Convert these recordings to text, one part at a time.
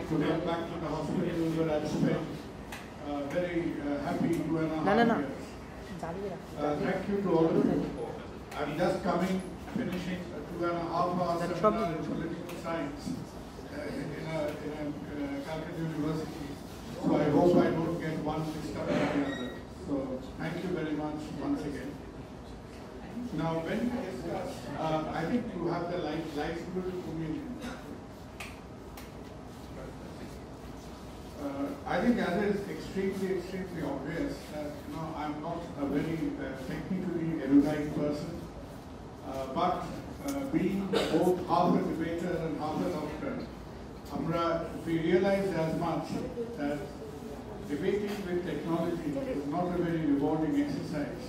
to get back to the hospital where I spent very happy 2.5 years. Thank you to all of you. I'm just finishing a 2.5 hour seminar in political science in a Calcutta University. So I hope I don't get one mixed up with the other. So thank you very much once again. Now, when we discuss, I think you have the lights good to me. I think as is extremely obvious that I'm not a very technically erudite person, but being both half a debater and half a doctor, we realized as much that debating with technology is not a very rewarding exercise.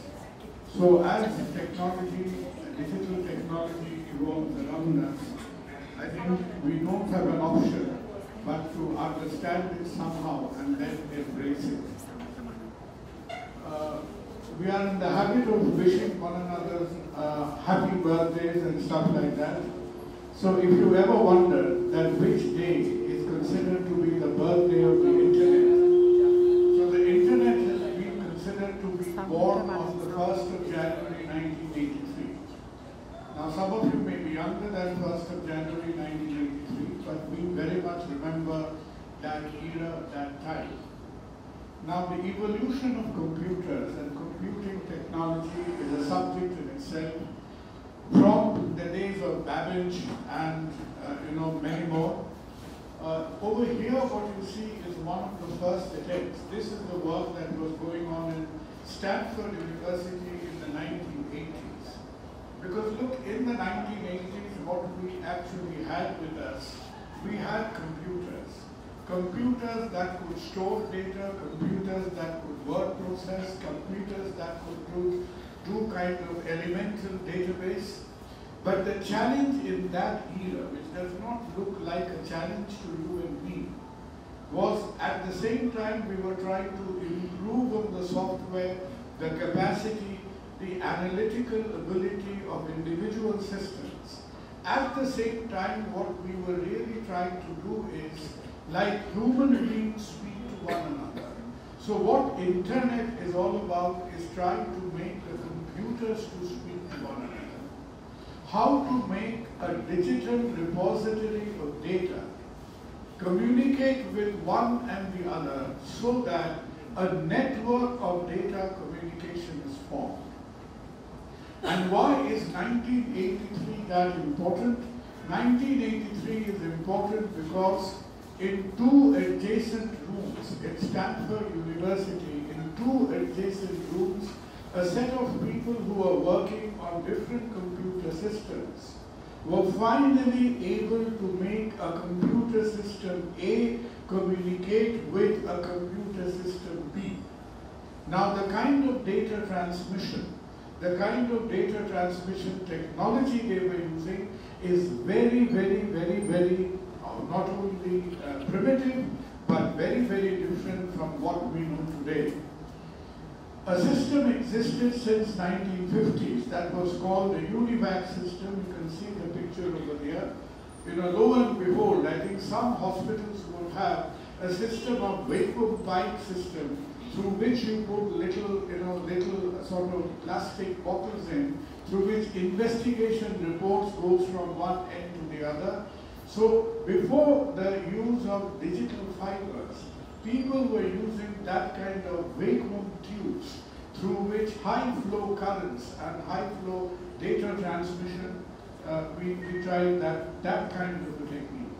So as technology, digital technology evolves around us, I think we don't have an option but to understand it somehow and then embrace it. We are in the habit of wishing one another happy birthdays and stuff like that. So if you ever wonder that which day is considered to be the birthday of the internet, so the internet has been considered to be born on the 1st of January 1983. Now some of you may be younger than 1st of January 1983, but we very much remember that era, that time. Now the evolution of computers and computing technology is a subject in itself. From the days of Babbage and many more. Over here what you see is one of the first attempts. This is the work that was going on in Stanford University in the 1980s. Because look, in the 1980s what we actually had with us, we had computers. Computers that could store data, computers that could word process, computers that could do kind of elemental database. But the challenge in that era, which does not look like a challenge to you and me, was at the same time we were trying to improve on the software, the capacity, the analytical ability of individual systems. At the same time, what we were really trying to do is, like human beings speak to one another. So what internet is all about is trying to make the computers to speak to one another. How to make a digital repository of data communicate with one and the other so that a network of data communication is formed. And why is 1983 that important? 1983 is important because in two adjacent rooms at Stanford University, in two adjacent rooms, a set of people who were working on different computer systems were finally able to make a computer system A communicate with a computer system B. Now the kind of data transmission, technology they were using is very not only primitive, but very different from what we know today. A system existed since 1950s that was called the UNIVAC system. You can see the picture over there. Lo and behold, I think some hospitals would have a system of vacuum pipe system through which you put little sort of plastic bottles in, through which investigation reports goes from one end to the other. So before the use of digital fibers, people were using that kind of vacuum tubes through which high flow currents and high flow data transmission, we tried that kind of a technique.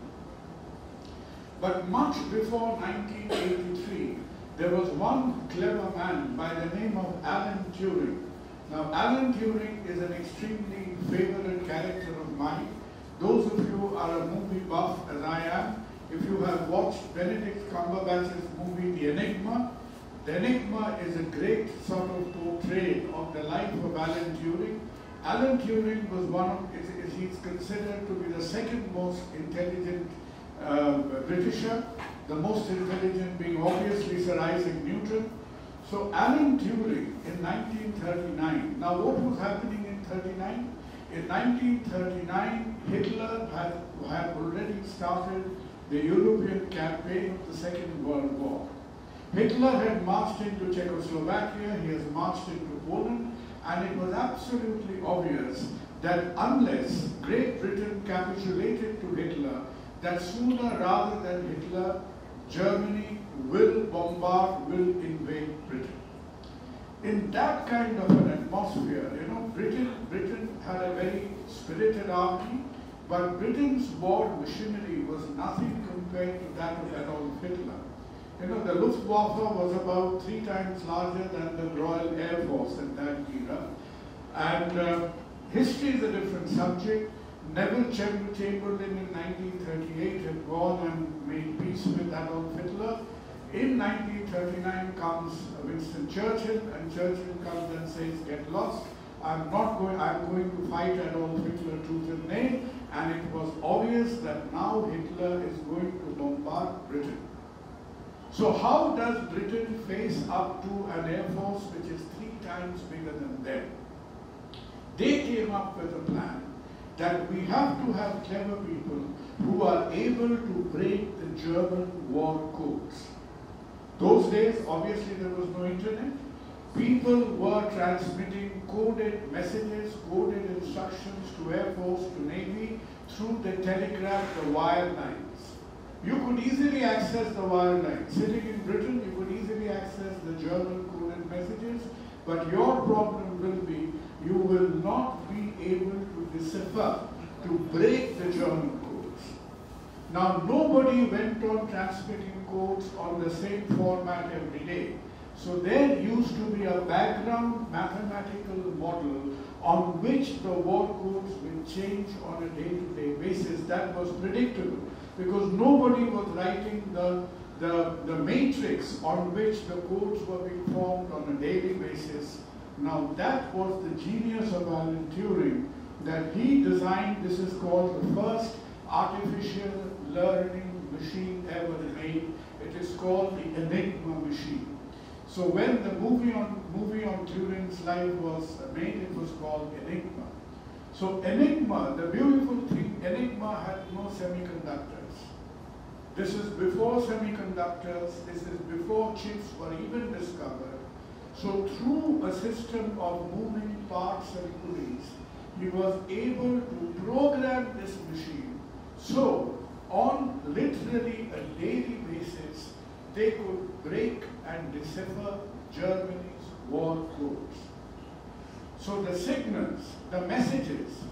But much before 1983, there was one clever man by the name of Alan Turing. Now Alan Turing is an extremely favorite character of mine. Those of you who are a movie buff as I am, if you have watched Benedict Cumberbatch's movie The Enigma is a great sort of portrait of the life of Alan Turing. Alan Turing was he's considered to be the second most intelligent Britisher, the most intelligent being obviously Sir Isaac Newton. So Alan Turing in 1939, now what was happening in 1939? In 1939, Hitler had already started the European campaign of the Second World War. Hitler had marched into Czechoslovakia, he has marched into Poland, and it was absolutely obvious that unless Great Britain capitulated to Hitler, that sooner rather than Hitler, Germany will bombard, will invade Britain. In that kind of an atmosphere, Britain had a very spirited army, but Britain's war machinery was nothing compared to that of Adolf Hitler. The Luftwaffe was about 3 times larger than the Royal Air Force in that era. And history is a different subject. Neville Chamberlain in 1938 had gone and made peace with Adolf Hitler. In 1939 comes Winston Churchill, and Churchill comes and says, "Get lost. I'm going to fight Adolf Hitler tooth and nail." And it was obvious that now Hitler is going to bombard Britain. So how does Britain face up to an air force which is 3 times bigger than them? They came up with a plan that we have to have clever people who are able to break the German war codes. Those days, obviously, there was no internet. People were transmitting coded messages, coded instructions to Air Force, to Navy, through the telegraph, the wire lines. You could easily access the wire lines. Sitting in Britain, you could easily access the German coded messages, but your problem will be you will not be able to decipher, to break the German codes. Now, nobody went on transmitting codes on the same format every day. So there used to be a background mathematical model on which the war codes will change on a day-to-day basis. That was predictable because nobody was writing the matrix on which the codes were being formed on a daily basis. Now that was the genius of Alan Turing, that he designed, this is called the first artificial learning machine ever made. It is called the Enigma machine. So when the movie on Turing's life was made, it was called Enigma. So Enigma, the beautiful thing, Enigma had no semiconductors. This is before semiconductors, this is before chips were even discovered. So through a system of moving parts and pulleys, he was able to program this machine. So on literally a daily basis, they could break and decipher Germany's war codes. So the signals, the messages,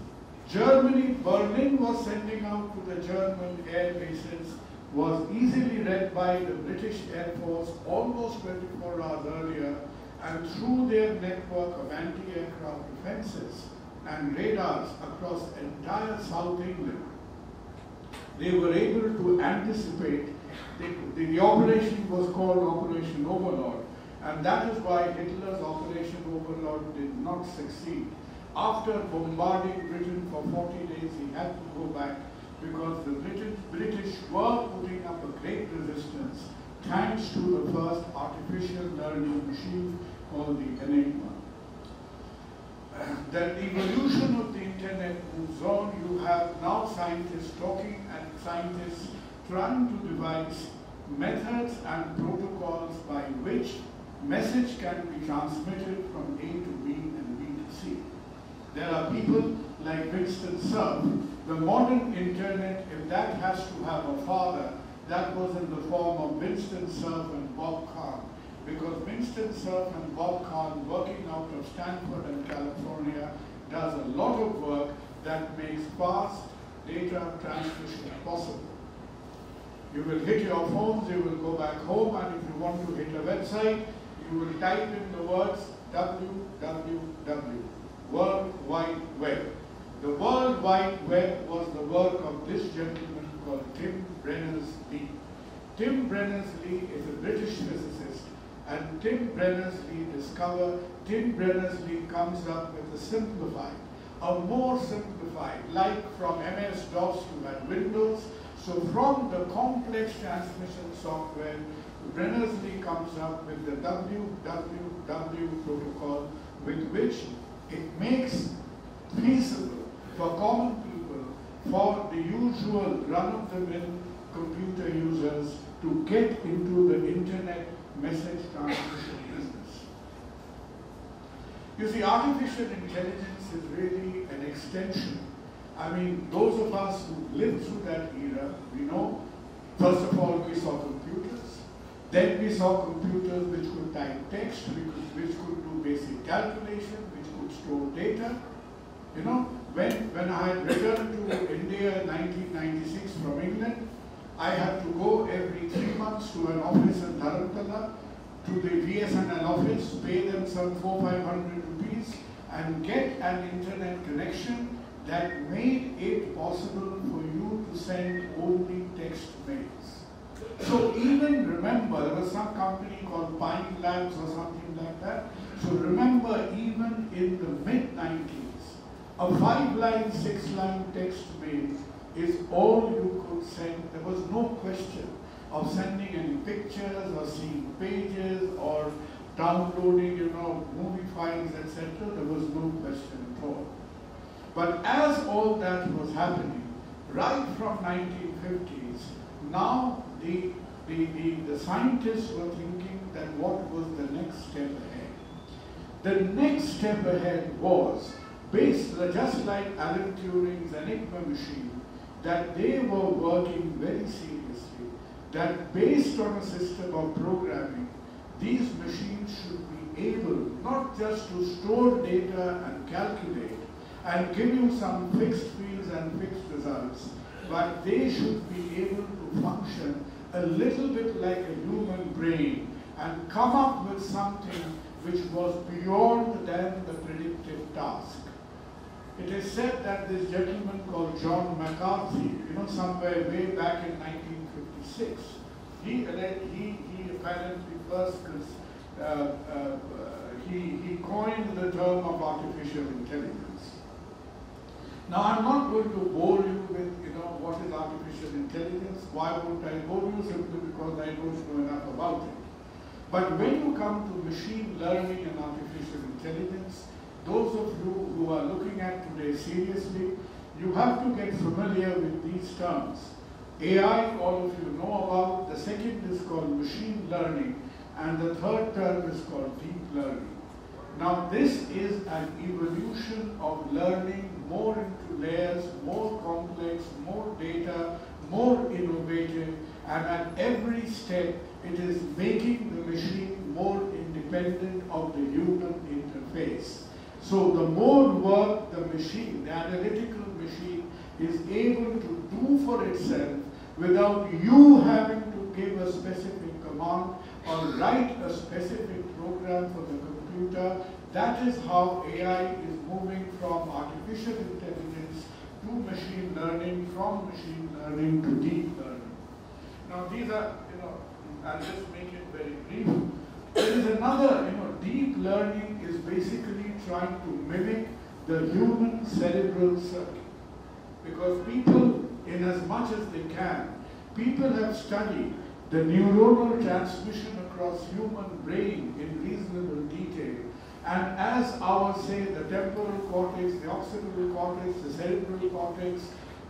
Germany, Berlin was sending out to the German air bases was easily read by the British Air Force almost 24 hours earlier, and through their network of anti-aircraft defenses and radars across entire South England, they were able to anticipate. The operation was called Operation Overlord, and that is why Hitler's Operation Overlord did not succeed. After bombarding Britain for 40 days, he had to go back because the British were putting up a great resistance thanks to the first artificial learning machine called the Enigma. The evolution of the internet moves on. You have now scientists talking and scientists trying to devise methods and protocols by which message can be transmitted from A to B and B to C. There are people like Winston Cerf. The modern internet, if that has to have a father, that was in the form of Winston Cerf and Bob Kahn. Because Winston Cerf and Bob Kahn, working out of Stanford and California, does a lot of work that makes fast data transmission possible. You will hit your phones, you will go back home, and if you want to hit a website, you will type in the words www, World Wide Web. The World Wide Web was the work of this gentleman called Tim Berners-Lee. Tim Berners-Lee is a British physicist, and Tim Berners-Lee comes up with a more simplified, like from MS-DOS to had Windows. So from the complex transmission software, Berners-Lee comes up with the www protocol, with which it makes feasible for common people, for the usual run-of-the-mill computer users to get into the internet message transmission business. You see, artificial intelligence is really an extension. I mean, those of us who lived through that era, we know, first of all, we saw computers. Then we saw computers which could type text, which could do basic calculation, which could store data. You know, when I had returned to India in 1996 from England, I had to go every 3 months to an office in Dharamtala, to the BSNL office, pay them some 400-500 rupees, and get an internet connection that made it possible for you to send only text mails. So even remember, there was some company called Pine Labs or something like that. So remember, even in the mid-90s, a 5-line, 6-line text mail is all you could send. There was no question of sending any pictures or seeing pages or downloading, movie files, etc. There was no question at all. But as all that was happening, right from 1950s, now the scientists were thinking that what was the next step ahead? The next step ahead was, just like Alan Turing's Enigma machine, that they were working very seriously, that based on a system of programming, these machines should be able not just to store data and calculate and give you some fixed fields and fixed results, but they should be able to function a little bit like a human brain and come up with something which was beyond than the predicted task. It is said that this gentleman called John McCarthy, somewhere way back in 1956, he apparently first, he coined the term of artificial intelligence. Now, I'm not going to bore you with, what is artificial intelligence. Why won't I bore you? Simply because I don't know enough about it. But when you come to machine learning and artificial intelligence, those of you who are looking at today seriously, you have to get familiar with these terms. AI, all of you know about. The second is called machine learning, and the third term is called deep learning. Now, this is an evolution of learning more into layers, more complex, more data, more innovative, and at every step, it is making the machine more independent of the human interface. So the more work the machine, the analytical machine, is able to do for itself without you having to give a specific command or write a specific program for the computer, that is how AI is moving from artificial intelligence to machine learning, from machine learning to deep learning. Now these are, I'll just make it very brief. There is another, deep learning is basically trying to mimic the human cerebral circuit. Because people, in as much as they can, people have studied the neuronal transmission across human brain in reasonable detail. And as our, say, the temporal cortex, the occipital cortex, the cerebral cortex,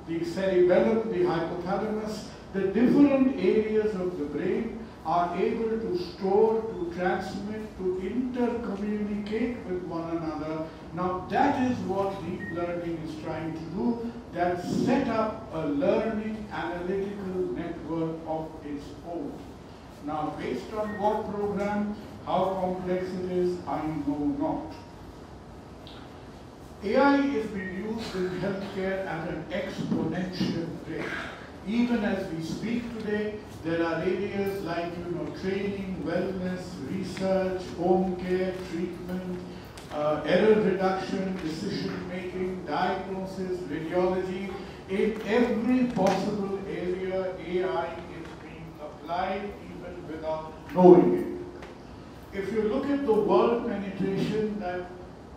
the cerebellum, the hypothalamus, the different areas of the brain are able to store, to transmit, to intercommunicate with one another. Now that is what deep learning is trying to do, that set up a learning analytical network of its own. Now based on what program, how complex it is, I know not. AI is being used in healthcare at an exponential rate. Even as we speak today, there are areas like training, wellness, research, home care, treatment, error reduction, decision making, diagnosis, radiology. In every possible area, AI is being applied even without knowing it. If you look at the world penetration, that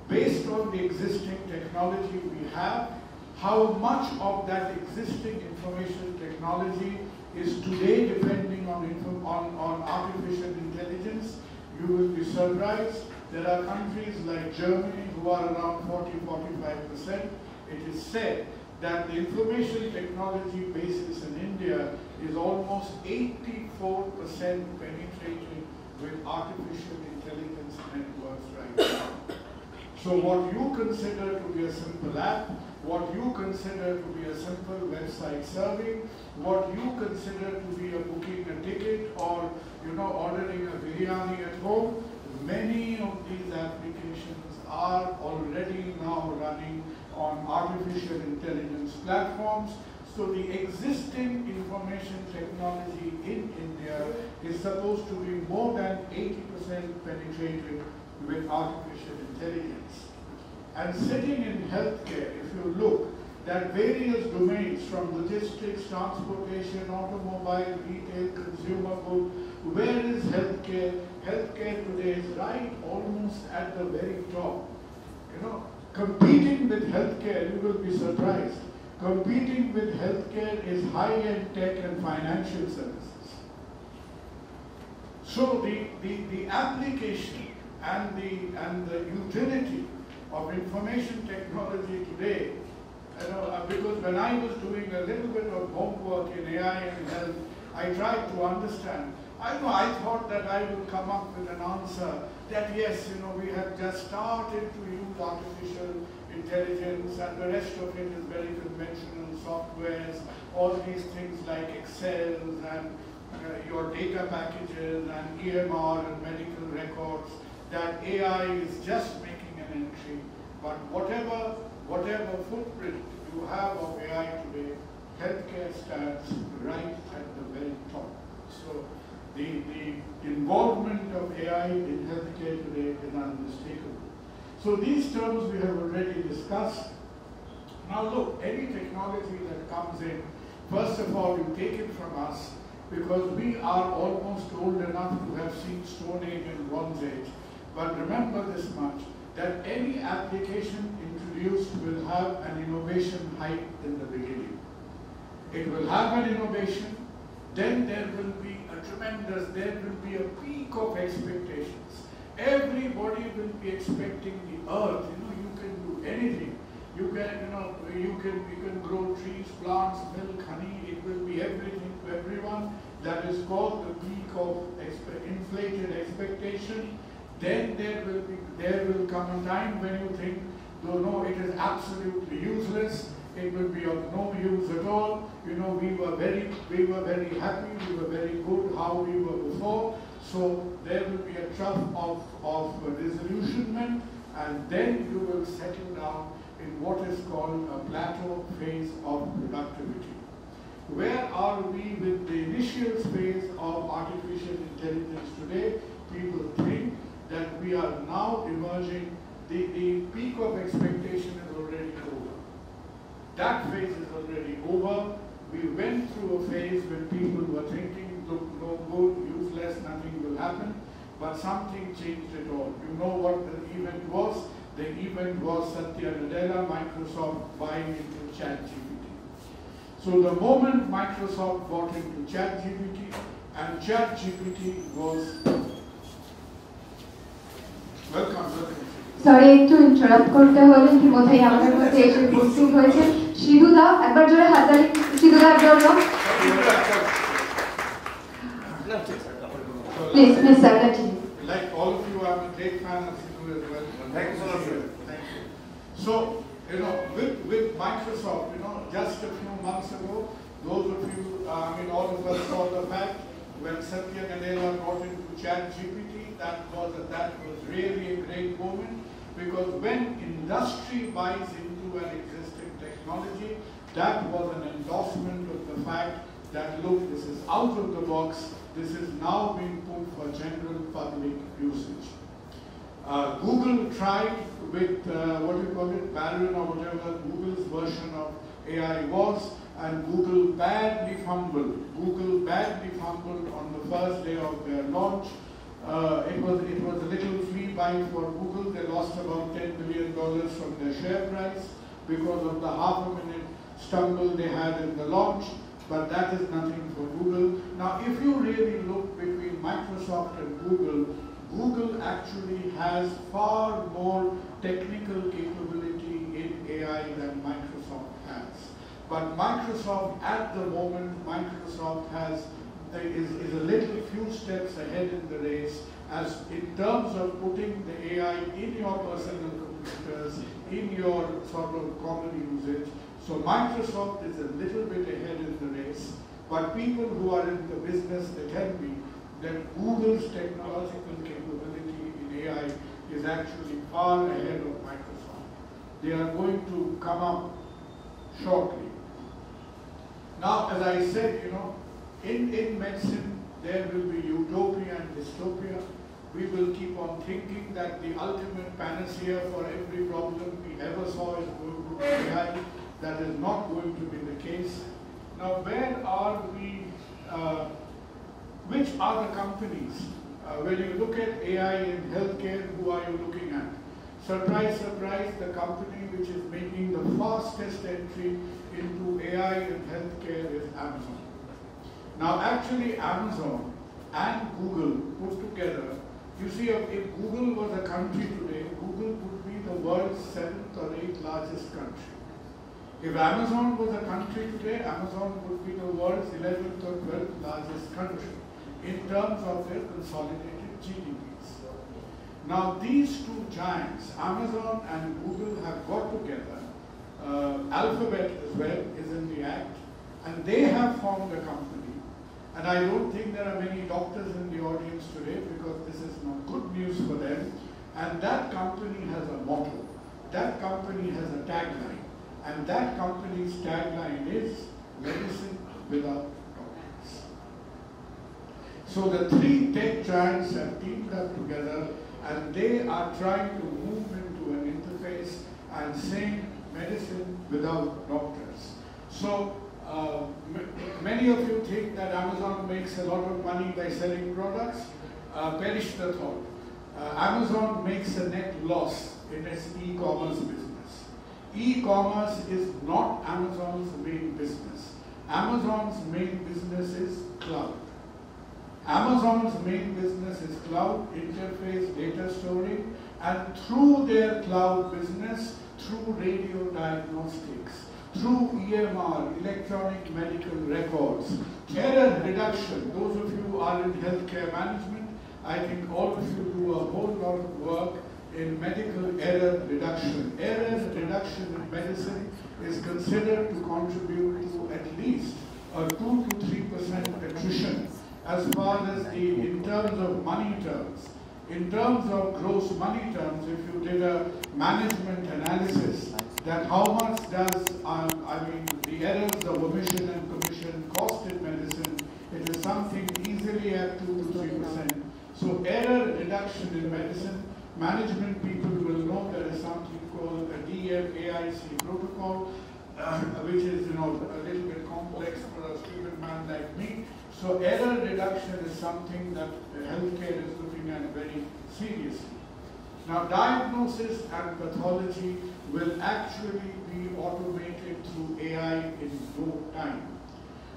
based on the existing technology we have, how much of that existing information technology is today depending on artificial intelligence, you will be surprised. There are countries like Germany who are around 40-45%. It is said that the information technology basis in India is almost 84% penetrated with artificial intelligence networks right now. So what you consider to be a simple app, what you consider to be a simple website serving, what you consider to be a booking a ticket or ordering a biryani at home, many of these applications are already now running on artificial intelligence platforms. So the existing information technology in India is supposed to be more than 80% penetrated with artificial intelligence. And sitting in healthcare, if you look, that various domains from logistics, transportation, automobile, retail, consumer goods, where is healthcare? Healthcare today is right almost at the very top. Competing with healthcare, you will be surprised. Competing with healthcare is high-end tech and financial services. So the application and the utility of information technology today, because when I was doing a little bit of homework in AI and health, I tried to understand. I thought that I would come up with an answer that yes, we have just started to use artificial intelligence and the rest of it is very conventional softwares, all these things like Excel and your data packages and EMR and medical records, that AI is just making an entry. But whatever footprint you have of AI today, healthcare stands right at the very top. So the involvement of AI in healthcare today is unmistakable. So these terms we have already discussed. Now look, any technology that comes in, first of all, you take it from us because we are almost old enough to have seen Stone Age and Bronze Age. But remember this much, that any application introduced will have an innovation hype in the beginning. It will have an innovation, then there will be there will be a peak of expectations. Everybody will be expecting the earth. You can do anything. You can grow trees, plants, milk, honey. It will be everything to everyone. That is called the peak of inflated expectation. Then there will come a time when you think, no, it is absolutely useless. It will be of no use at all. We were very happy. We were very good how we were before. So there will be a trough of disillusionment, and then you will settle down in what is called a plateau phase of productivity. Where are we with the initial phase of artificial intelligence today? People think that we are now emerging. The peak of expectation is already over. That phase is already over. We went through a phase when people were thinking, look, no good, useless, nothing will happen, but something changed it all. You know what the event was? The event was Satya Nadella, Microsoft buying into Chatterjee. So the moment Microsoft bought into Chatterjee, and Chatterjee was welcome. Sorry, একটু interrupt করতে হলো ইতিমধ্যেই আমাদের মধ্যে এসে উপস্থিত হয়েছে সিধুদা, একবার জোরে হাততালি সিধুদার জন্য। Please, sir, continue. Like all of you, I'm a great fan of Sidhu as well. Thank you so much. Thank you. So, with Microsoft, just a few months ago, those of you, all of us saw the fact when Satya Nadella got into ChatGPT, that was really a great moment, because when industry buys into an existing technology, that was an endorsement of the fact that, look, this is out of the box, this is now being put for general public usage. Google tried with, Bahadur or whatever Google's version of AI was, and Google badly fumbled. Google badly fumbled on the first day of their launch. It was a little flea bite for Google. They lost about $10 billion from their share price because of the half-a-minute stumble they had in the launch. But that is nothing for Google. Now, if you really look between Microsoft and Google, Google actually has far more technical capability in AI than Microsoft has. But Microsoft, at the moment, Microsoft is a little few steps ahead in the race as in terms of putting the AI in your personal computers, in your sort of common usage. So Microsoft is a little bit ahead in the race, but people who are in the business, they tell me that Google's technological capability in AI is actually far ahead of Microsoft. They are going to come up shortly. Now, as I said, in medicine, there will be utopia and dystopia. We will keep on thinking that the ultimate panacea for every problem we ever saw is going to be AI. That is not going to be the case. Now, where are we, which are the companies? When you look at AI in healthcare, who are you looking at? Surprise, surprise, the company which is making the fastest entry into AI in healthcare is Amazon. Now, actually, Amazon and Google put together, you see, if Google was a country today, Google would be the world's 7th or 8th largest country. If Amazon was a country today, Amazon would be the world's 11th or 12th largest country in terms of their consolidated GDPs. Now, these two giants, Amazon and Google, have got together. Alphabet as well is in the act, and they have formed a company. And I don't think there are many doctors in the audience today because this is not good news for them. And that company has a motto. That company has a tagline. And that company's tagline is medicine without doctors. So the three tech giants have teamed up together and they are trying to move into an interface and saying medicine without doctors. So many of you think that Amazon makes a lot of money by selling products. Perish the thought. Amazon makes a net loss in its e-commerce business. E-commerce is not Amazon's main business. Amazon's main business is cloud. Amazon's main business is cloud, interface, data storing, and through their cloud business, through radio diagnostics, through EMR, electronic medical records, error reduction. Those of you who are in healthcare management, I think all of you do a whole lot of work in medical error reduction. Error reduction in medicine is considered to contribute to at least a 2 to 3% attrition as far as in terms of money terms. In terms of gross money terms, if you did a management analysis, that how much does, the errors of omission and commission cost in medicine, it is something easily at 2 to 3%. So error reduction in medicine, management people will know there is something called a DMAIC protocol, which is a little bit complex for a stupid man like me. So error reduction is something that healthcare is looking at very seriously. Now, diagnosis and pathology will actually be automated through AI in no time.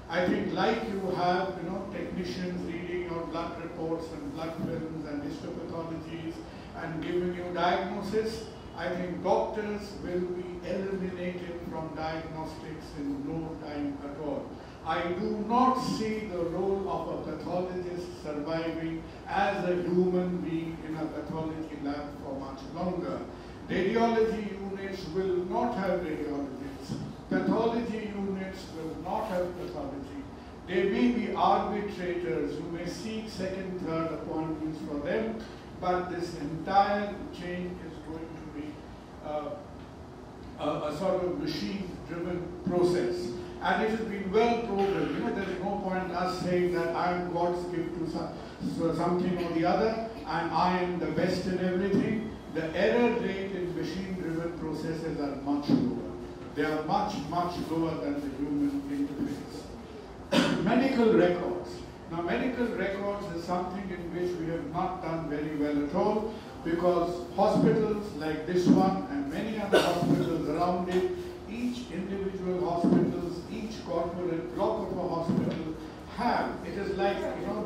I think like you have, technicians reading your blood reports and blood films and histopathologies and giving you diagnosis, I think doctors will be eliminated from diagnostics in no time at all. I do not see the role of a pathologist surviving as a human being in a pathology lab for much longer. Radiology units will not have radiologists. Pathology units will not have pathology. There may be arbitrators who may seek second, third appointments for them, but this entire change is going to be a sort of machine-driven process. And it has been well proven. There is no point us saying that I am God's gift to something or the other, and I am the best in everything. The error rate in machine-driven processes are much lower. They are much, much lower than the human interface. Medical records. Now, medical records is something in which we have not done very well at all, because hospitals like this one and many other hospitals around it, each individual hospitals, each corporate block of a hospital have, it is like,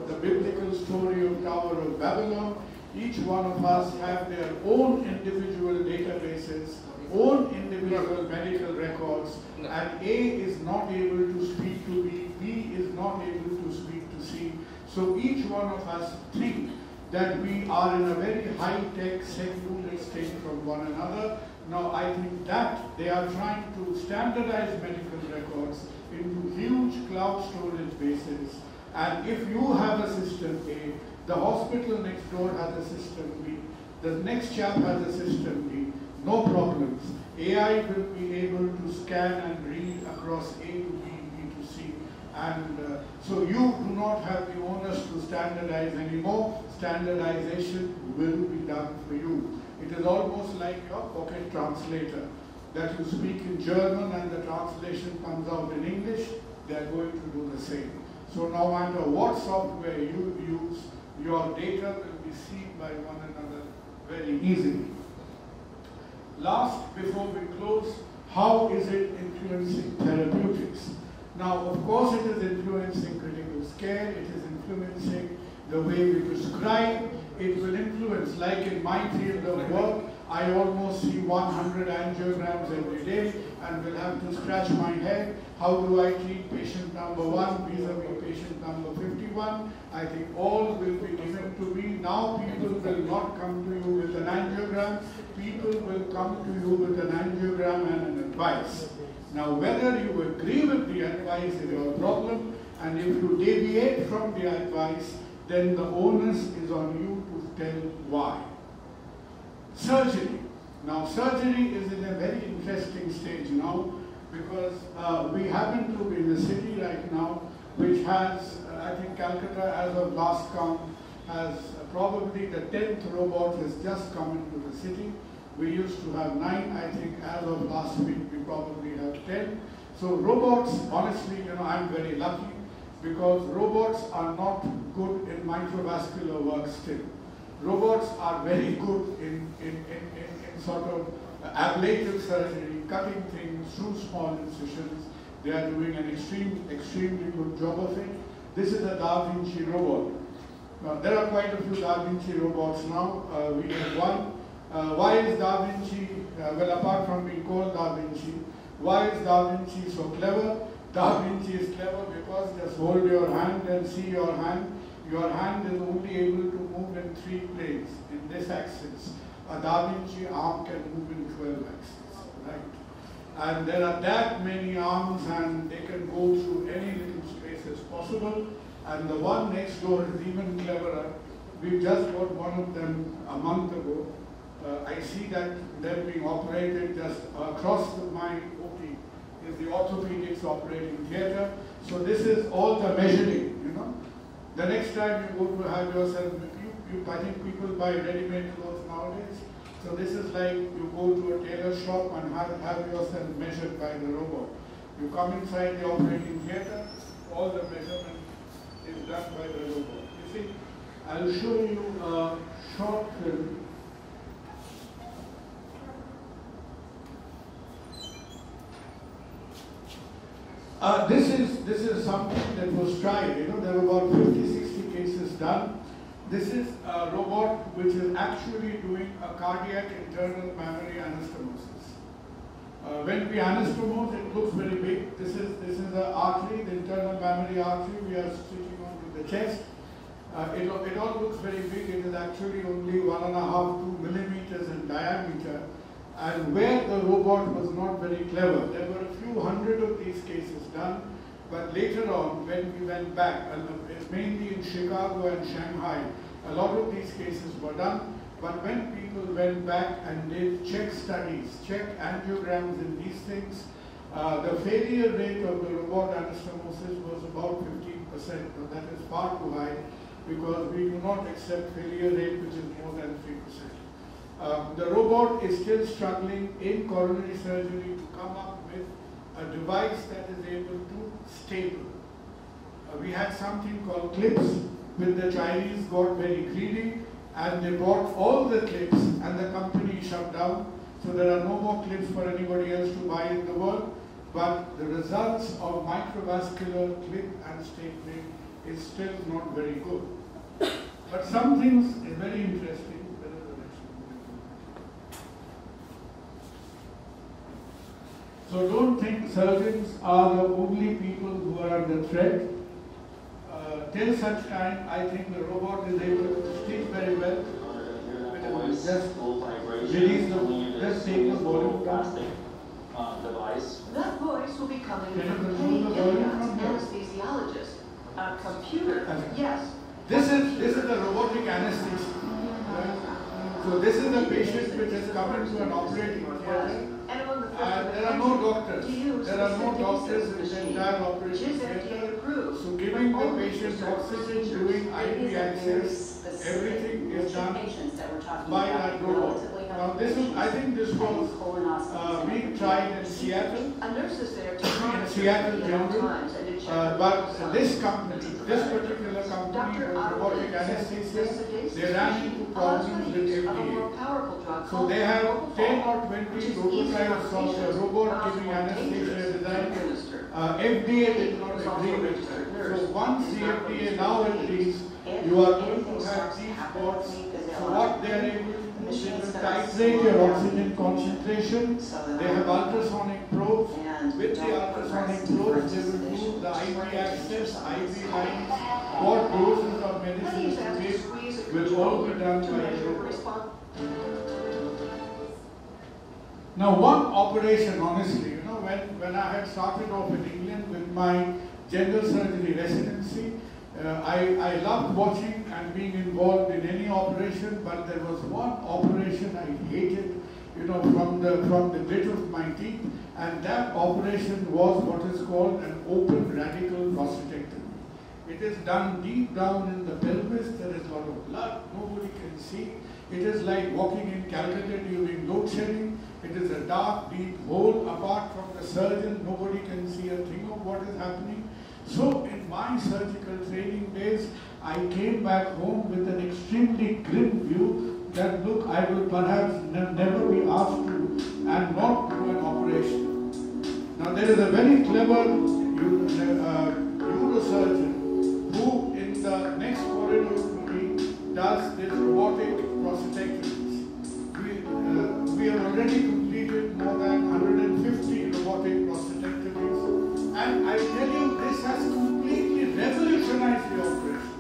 the biblical story of Tower of Babylon. Each one of us have their own individual databases, own individual medical records, and A is not able to speak to B, B is not able to speak to C. So each one of us think that we are in a very high-tech, secluded state from one another. Now I think that they are trying to standardize medical records into huge cloud storage bases. And if you have a system A, the hospital next door has a system B, the next chap has a system B, no problems. AI will be able to scan and read across A to B, B to C. And so you do not have the onus to standardize anymore. Standardization will be done for you. It is almost like your pocket translator, that you speak in German and the translation comes out in English, they are going to do the same. So no matter what software you use, your data will be seen by one another very easily. Last, before we close, how is it influencing therapeutics? Now, of course, it is influencing critical care, it is influencing the way we prescribe, it will influence, like in my field of work, I almost see 100 angiograms every day and will have to scratch my head. How do I treat patient number 1 vis-a-vis patient number 51? I think all will be given to me. Now people will not come to you with an angiogram. People will come to you with an angiogram and an advice. Now whether you agree with the advice is your problem, and if you deviate from the advice, then the onus is on you to tell why. Surgery. Now surgery is in a very interesting stage now, because we happen to be in a city right now which has, I think Calcutta as of last count has probably the 10th robot has just come into the city. We used to have 9, I think as of last week we probably have 10. So robots, honestly, I'm very lucky, because robots are not good in microvascular work still. Robots are very good in sort of ablative surgery, cutting things through small incisions. They are doing an extremely good job of it. This is a Da Vinci robot. There are quite a few Da Vinci robots now. We have one. Why is Da Vinci, well, apart from being called Da Vinci, why is Da Vinci so clever? Da Vinci is clever because just hold your hand and see your hand. Your hand is only able to move in 3 planes, in this axis. A Da Vinci arm can move in 12 axes, right? And there are that many arms and they can go through any little space as possible. And the one next door is even cleverer. We just got one of them a month ago. I see that they're being operated just across my OT is the orthopedics operating theater. So this is all the measuring, The next time you go to have yourself, I think people buy ready-made clothes nowadays. So this is like you go to a tailor shop and have yourself measured by the robot. You come inside the operating theater, all the measurement is done by the robot. You see, I'll show you a short film. This is something that was tried. There were about 50-60 cases done. This is a robot which is actually doing a cardiac internal mammary anastomosis. When we anastomose, it looks very big. This is the artery, the internal mammary artery. We are stitching onto the chest. It all looks very big. It is actually only 1.5–2 millimeters in diameter. And where the robot was not very clever, there were a few hundred of these cases done, but later on, when we went back, mainly in Chicago and Shanghai, a lot of these cases were done, but when people went back and did check studies, check angiograms in these things, the failure rate of the robot anastomosis was about 15%. So that is far too high, because we do not accept failure rate which is more than 3%. The robot is still struggling in coronary surgery to come up with a device that is able to stable. We had something called clips, when the Chinese got very greedy and they bought all the clips and the company shut down. So there are no more clips for anybody else to buy in the world. But the results of microvascular clip and stapling is still not very good. But some things are very interesting. So don't think surgeons are the only people who are under threat. Till such time, I think the robot is able to stitch very well. Just release the, just take the volume down. Device. That voice will be coming Can you from a control the volume from here? anesthesiologist. A computer, yes. This is a robotic anesthesia. So this is a patient which has come into an operating theatre. And there are no doctors. There are no doctors in the entire operating theatre. So giving the patient oxygen, doing IV access, everything is done by that robot. Now this is, I think this was being tried in Seattle, in Seattle General, but this company, this particular company, robotic anesthesia, they ran into problems with FDA. So they have 10 or 20 prototypes of the robot giving anesthesia design. FDA did not agree with it. So once the FDA now agrees, you are going to have these bots. So what they are able to do, they will titrate your oxygen concentration. They have ultrasonic probes. With the ultrasonic probes, they will do the IV access, IV lines, what doses of medicine to give will all be done by the robot. Now one operation, honestly, you know, when I had started off in England with my general surgery residency, I loved watching and being involved in any operation, but there was one operation I hated, you know, from the grit of my teeth, and that operation was what is called an open radical prostatectomy. It is done deep down in the pelvis. There is a lot of blood. Nobody can see. It is like walking in Calcutta during load shedding. It is a dark, deep hole. Apart from the surgeon, nobody can see a thing of what is happening. So in my surgical training days, I came back home with an extremely grim view that, look, I will perhaps never be asked to and not do an operation. Now there is a very clever neurosurgeon who in the next corridor to me does this robotic prostatectomies. We have already completed more than 150 robotic prostatectomies, and I tell you, this has completely revolutionized the operation.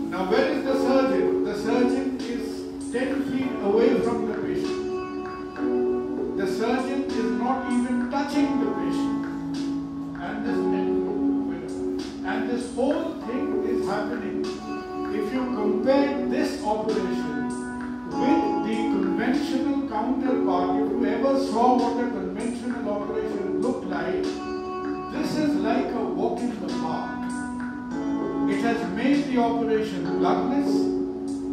Now where is the surgeon? The surgeon is 10 feet away from the patient. The surgeon is not even touching the patient. And this whole thing is happening. If you compare this operation with the conventional counterpart, if you ever saw what a conventional operation looked like, this is like a walk in the park. It has made the operation bloodless,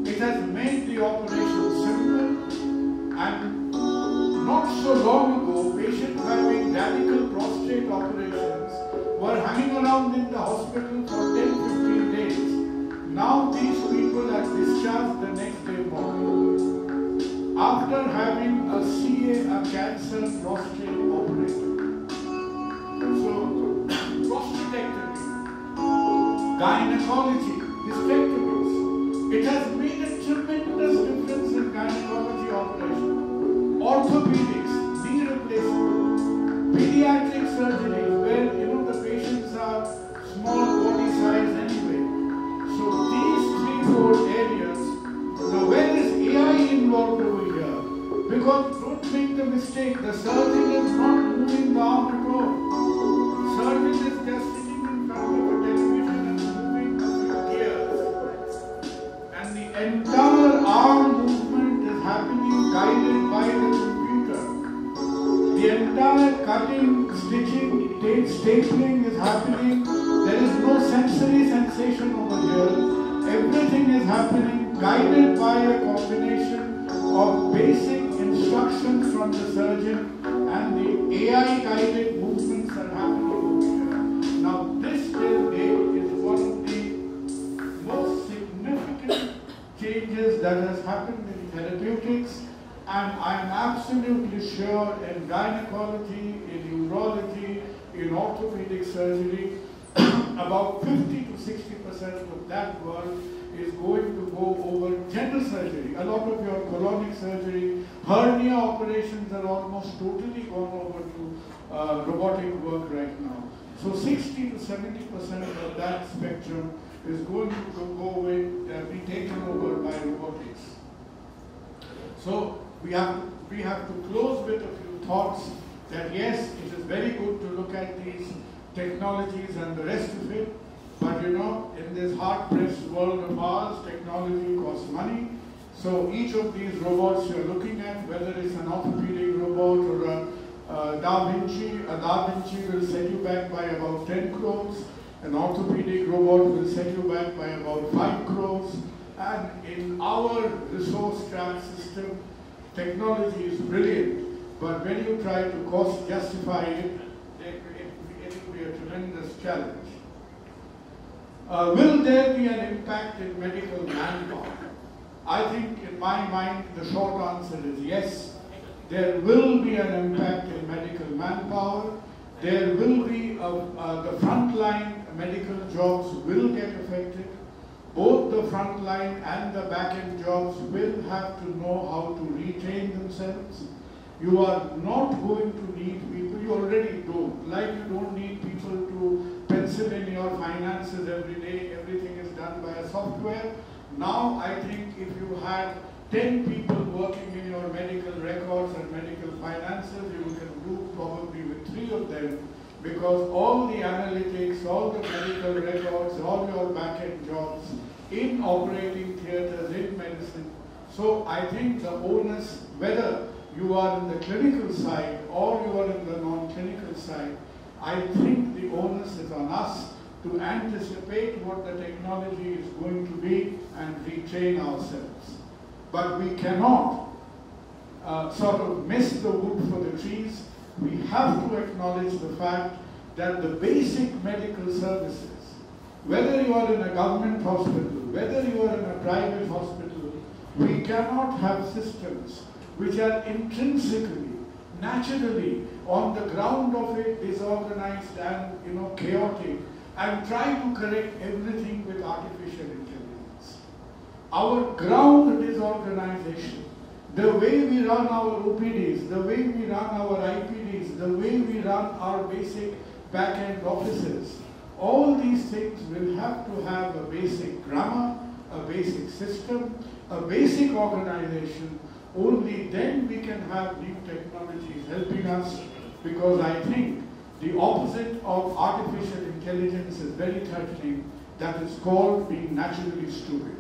it has made the operation simple, and not so long ago, patients having radical prostate operations were hanging around in the hospital for 10-15 days. Now these people are discharged the next day morning after having a CA, a cancer prostate operated. So, prostatectomy, gynecology, hysterectomies, it has made a tremendous difference in gynecology operation. Orthopedics, knee replacement, pediatric surgery, where the patients are small body size anyway. So these 3-4 areas. Now where is AI involved over here? Because don't make the mistake, the surgeon is not moving the arm at all. Surgeon is just sitting in front of a television and moving a few gears. And the entire arm movement is happening guided by the computer. The entire cutting, stitching, stapling is happening. There is no sensory sensation over here. Everything is happening guided by a combination of basic instructions from the surgeon and the AI guided movements are happening over here. Now this till date is one of the most significant changes that has happened in therapeutics, and I am absolutely sure in gynecology, in urology, in orthopedic surgery, about 50 to 60% of that work is going to go over general surgery. A lot of your colonic surgery, hernia operations are almost totally gone over to robotic work right now. So 60 to 70% of that spectrum is going to go away, be taken over by robotics. So we have to close with a few thoughts that yes, it is very good to look at these technologies and the rest of it, but you know, in this hard-pressed world of ours, technology costs money. So each of these robots you're looking at, whether it's an orthopedic robot or a Da Vinci will set you back by about 10 crores. An orthopedic robot will set you back by about 5 crores. And in our resource-strapped system, technology is brilliant, but when you try to cost justify it, it will be a tremendous challenge. Will there be an impact in medical manpower? I think in my mind the short answer is yes. There will be an impact in medical manpower. There will be, the frontline medical jobs will get affected. Both the frontline and the back-end jobs will have to know how to retrain themselves. You are not going to need people, you already don't. Like you don't need people to pencil in your finances every day, everything is done by a software. Now I think if you had 10 people working in your medical records and medical finances, you can do probably with 3 of them, because all the analytics, all the medical records, all your back-end jobs in operating theaters, in medicine. So I think the onus, whether you are in the clinical side or you are in the non-clinical side, I think the onus is on us to anticipate what the technology is going to be and retrain ourselves. But we cannot sort of miss the wood for the trees. We have to acknowledge the fact that the basic medical services, whether you are in a government hospital, whether you are in a private hospital, we cannot have systems which are intrinsically, naturally, on the ground of it, disorganized and chaotic, and try to correct everything with artificial intelligence. Our ground disorganization, the way we run our OPDs, the way we run our IPDs, the way we run our basic back-end offices, all these things will have to have a basic grammar, a basic system, a basic organization. Only then we can have new technologies helping us, because I think the opposite of artificial intelligence is very threatening. That is called being naturally stupid.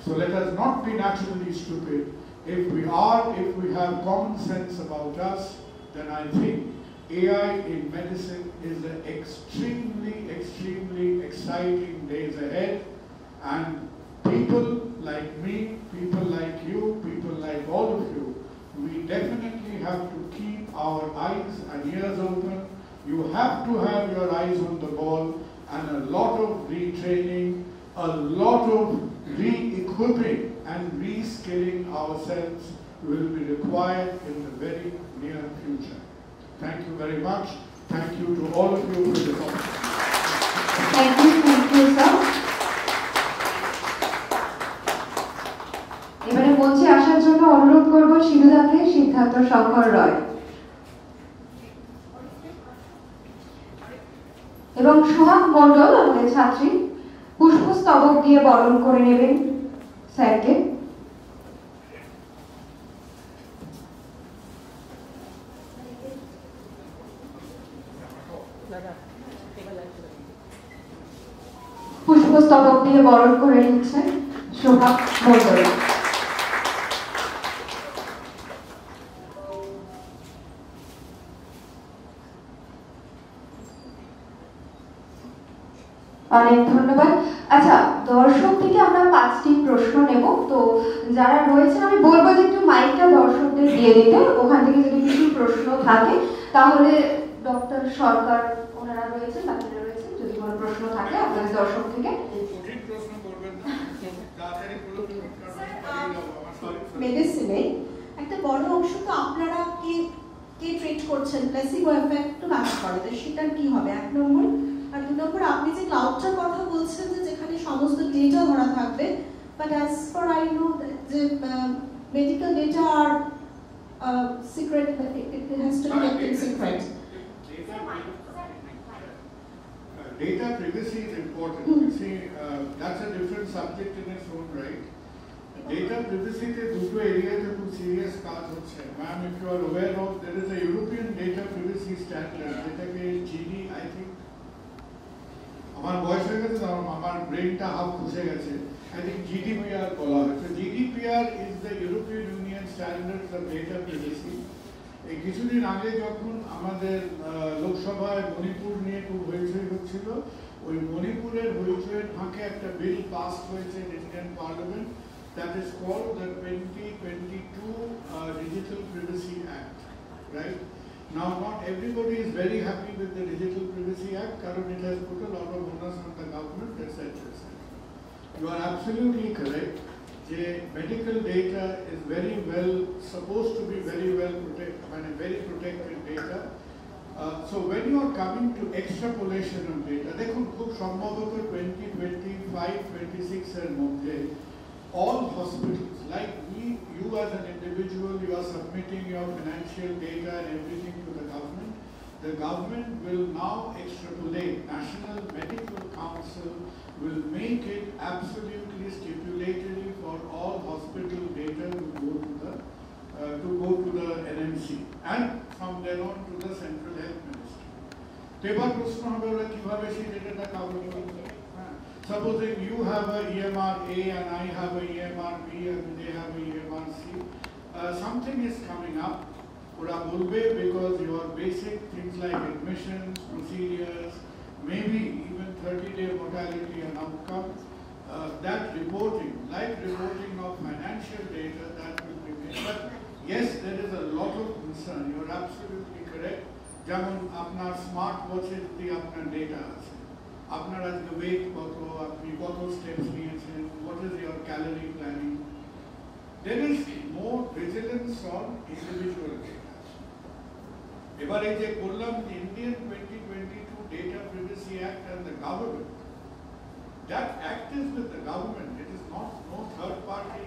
So let us not be naturally stupid. If we have common sense about us, then I think AI in medicine is an extremely, extremely exciting days ahead. And people like me, people like you, people like all of you, we definitely have to keep our eyes and ears open. You have to have your eyes on the ball, and a lot of retraining, a lot of re-equipping and re-skilling ourselves will be required in the very near future. Thank you very much. Thank you to all of you for this opportunity. Thank you, sir. এবারে মঞ্চে আসার জন্য অনুরোধ করব সিধুদাকে, সিদ্ধার্থ শঙ্কর রয় এবং সোহাগ মণ্ডল, আমাদের ছাত্রী, পুষ্পস্তবক দিয়ে বরণ করে নেবেন স্যারকে। পুষ্পস্তবক দিয়ে বরণ করে নিচ্ছেন সোহাগ মণ্ডল। অনেক ধন্যবাদ। আচ্ছা, দর্শক থেকে আমরা 5টি প্রশ্ন নেব। তো যারা রয়েছেন আমি বলবো যে একটু মাইকটা দর্শকদের দিয়ে দিতে, ওখান থেকে যদি কিছু প্রশ্ন থাকে তাহলে ডক্টর সরকার ওনারা রয়েছেন, বাকিরা রয়েছেন, যদি কোনো প্রশ্ন থাকে আপনাদের দর্শক থেকে। মেডিসিনে একটা বড় অংশ তো আপনারা কে ট্রিট করছেন, প্লেসিবো এফেক্ট তো কাজ করে, তো সেটার কি হবে? 1 নম্বর। আর 2 নম্বর আপনি যে ক্লাউডটার কথা বলছেন যে যেখানে সমস্ত ডেটা ধরা থাকবে, but as far I know যে medical data are secret, it has to be kept secret. Data privacy is important. You see, that's a different subject in its own right. Data privacy te duto area te khub serious kaaj hocche. Ma'am, if you are aware of, there is a European data privacy standard jetake GD, I think amar boys hoye geche, amar brain ta half khuse geche, I think GDPR bola hoye. So GDPR is the European Union standards of data privacy. এই কিছুদিন আগে যখন আমাদের লোকসভায় মণিপুর নিয়ে খুব হইচই হচ্ছিল, ওই মণিপুরের হইচইয়ের ফাঁকে একটা বিল পাস হয়েছে Indian parliament, that is called the 2022 Digital Privacy Act, right? Now, not everybody is very happy with the Digital Privacy Act, because it has put a lot of onus on the government, etc. You are absolutely correct. Medical data is very well supposed to be very well protected, very protected data. So when you are coming to extrapolation of data, dekhun khub sambhabot 2025-26 er moddhe all hospitals, like you as an individual, you are submitting your financial data and everything to the government. The government will now extrapolate. National Medical Council will make it absolutely stipulatory for all hospital data to go to the NMC and from there on to the Central Health Ministry. Ebar proshno hobe ora kibhabe sei data ta cover korbe. Supposing you have a EMR A and I have a EMR B and they have a EMR C, something is coming up. Ora bolbe, because your basic things like admissions, procedures, maybe even 30-day mortality and outcome, that reporting, like reporting of financial data, that will be made. But yes, there is a lot of concern. You are absolutely correct. যেমন আপনার smart ওয়াচের দিয়ে আপনার data আছে, আপনার আজকে wait কত, আপনি কত স্টেপস নিয়েছেন, what is your calorie planning. There is more vigilance on individual data. এবার এই যে বললাম Indian 2022 Data Privacy Act and the government, that act is with the government. It is not no third party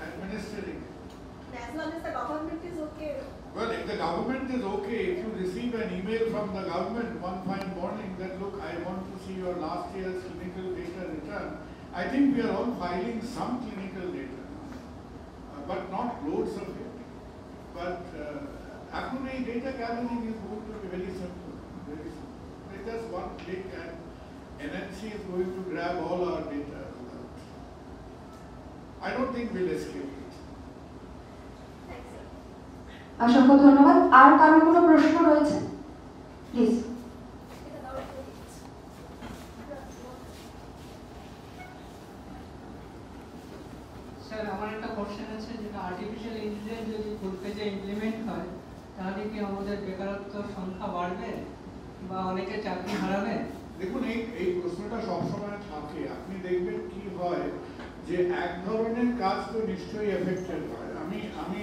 administering it. As long as the government is okay. Well, if the government is okay, if you receive an email from the government one fine morning that, look, I want to see your last year's clinical data return, I think we are all filing some clinical data, but not loads of it. But এখন এই data gathering is going to be very simple, very simple. It's just one click and NMC is going to grab all our data. I don't think we'll escape it. অসংখ্য ধন্যবাদ। আর কারোর কোনো প্রশ্ন রয়েছে? Please. Sir, আমার একটা question আছে, যেটা আর্টিফিশিয়াল ইন্টেলিজেন্স যদি ফুল পেজে ইমপ্লিমেন্ট হয়, তাহলে কি আমাদের বেকারত্ব সংখ্যা বাড়বে বা অনেকে চাকরি হারাবে? দেখুন, এই প্রশ্নটা সবসময় থাকে। আপনি দেখবেন কি হয় যে এক ধরনের কাজ তো নিশ্চয়ই এফেক্টেড হয়। আমি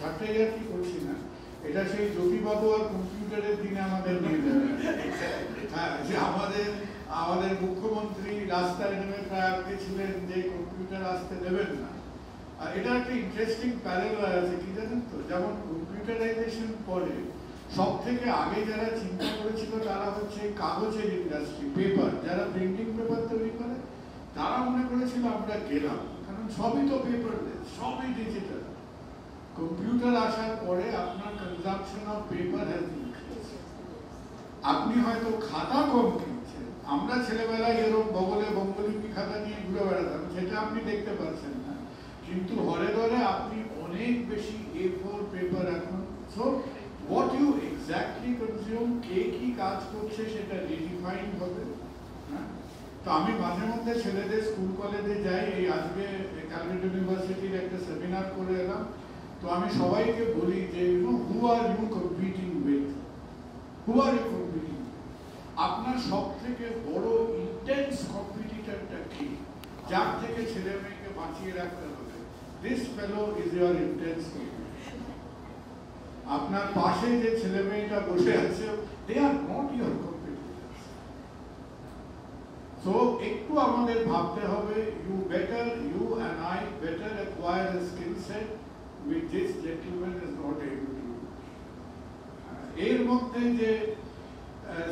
ঠাট্টাইয়ার্কি করছি না, এটা সেই জ্যোতিবাবু আর কম্পিউটারের দিনে আমাদের নিয়ে যাবে। হ্যাঁ, যে আমাদের মুখ্যমন্ত্রী রাস্তায় নেমে প্রায় আটকে ছিলেন যে কম্পিউটার আসতে দেবেন না। আর এটা একটা ইন্টারেস্টিং প্যারালাল আছে, কি জানেন তো, যেমন কম্পিউটারাইজেশন পরে সব থেকে আগে যারা চিন্তা করেছিল তারা হচ্ছে কাগজের ইন্ডাস্ট্রি, পেপার, যারা প্রিন্টিং পেপার তৈরি করে, তারা মনে করেছিল আমরা গেলাম, কারণ সবই তো পেপারলেস, সবই ডিজিটাল। কম্পিউটার আসার পরে আপনার consumption of paper has increase. আপনি হয়তো খাতা কম কিনছেন, আমরা ছেলেবেলায় এরকম বগলে বঙ্গলিপি খাতা নিয়ে ঘুরে বেড়াতাম, সেটা আপনি দেখতে পাচ্ছেন না, কিন্তু হরে ধরে আপনি অনেক বেশি A4 পেপার এখন। So what you exactly consume, কে কি কাজ করছে সেটা রিডিফাইন্ড হবে। তো আমি মাঝে মধ্যে ছেলেদের স্কুল কলেজে যাই, এই আজকে ক্যালকাটা ইউনিভার্সিটির একটা সেমিনার করে এলাম, তো আমি সবাইকে বলি যে who are you competing with, who are you competing, আপনার সব থেকে বড় ইন্টেন্স কম্পিটিটরটা কি, যার থেকে ছেলে মেয়েকে বাঁচিয়ে রাখতে হবে। This fellow is your intense competitor. আপনার পাশে যে ছেলে মেয়েটা বসে আছে, they are not your competitors, So একটু আমাদের ভাবতে হবে, you and I better acquire a skill set which this gentleman is not able to do. এর মধ্যে যে